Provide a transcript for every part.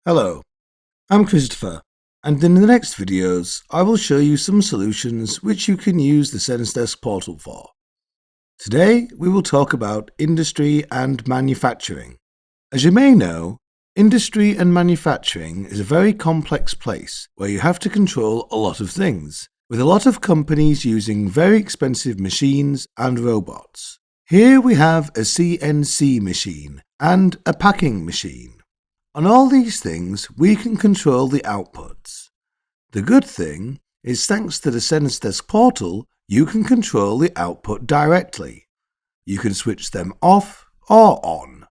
Hello, I'm Christopher, and in the next videos I will show you some solutions which you can use the SensDesk portal for. Today we will talk about industry and manufacturing. As you may know, industry and manufacturing is a very complex place where you have to control a lot of things, with a lot of companies using very expensive machines and robots. Here we have a CNC machine and a packing machine. On all these things, we can control the outputs. The good thing is, thanks to the SensDesk portal, you can control the output directly. You can switch them off or on.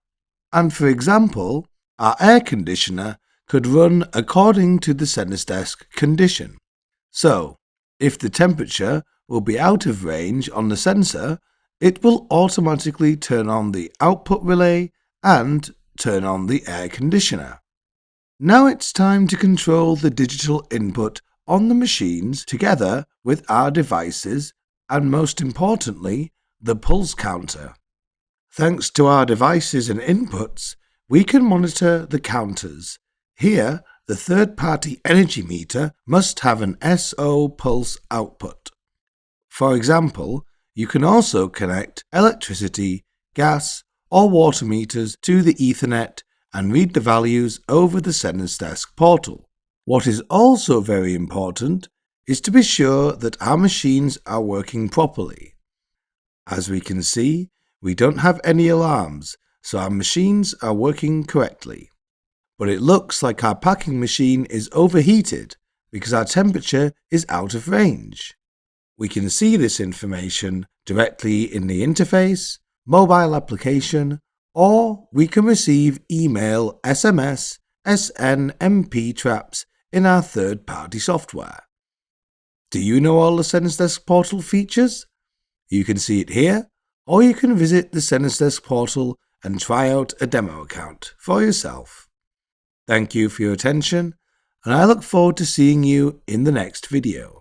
And for example, our air conditioner could run according to the SensDesk condition. So, if the temperature will be out of range on the sensor, it will automatically turn on the output relay and turn on the air conditioner. Now it's time to control the digital input on the machines together with our devices and, most importantly, the pulse counter. Thanks to our devices and inputs, we can monitor the counters. Here, the third-party energy meter must have an SO pulse output. For example, you can also connect electricity, gas, or water meters to the Ethernet and read the values over the SensDesk portal. What is also very important is to be sure that our machines are working properly. As we can see, we don't have any alarms, so our machines are working correctly. But it looks like our packing machine is overheated because our temperature is out of range. We can see this information directly in the interface, mobile application, or we can receive email, SMS, SNMP traps in our third-party software. Do you know all the SensDesk portal features? You can see it here, or you can visit the SensDesk portal and try out a demo account for yourself. Thank you for your attention, and I look forward to seeing you in the next video.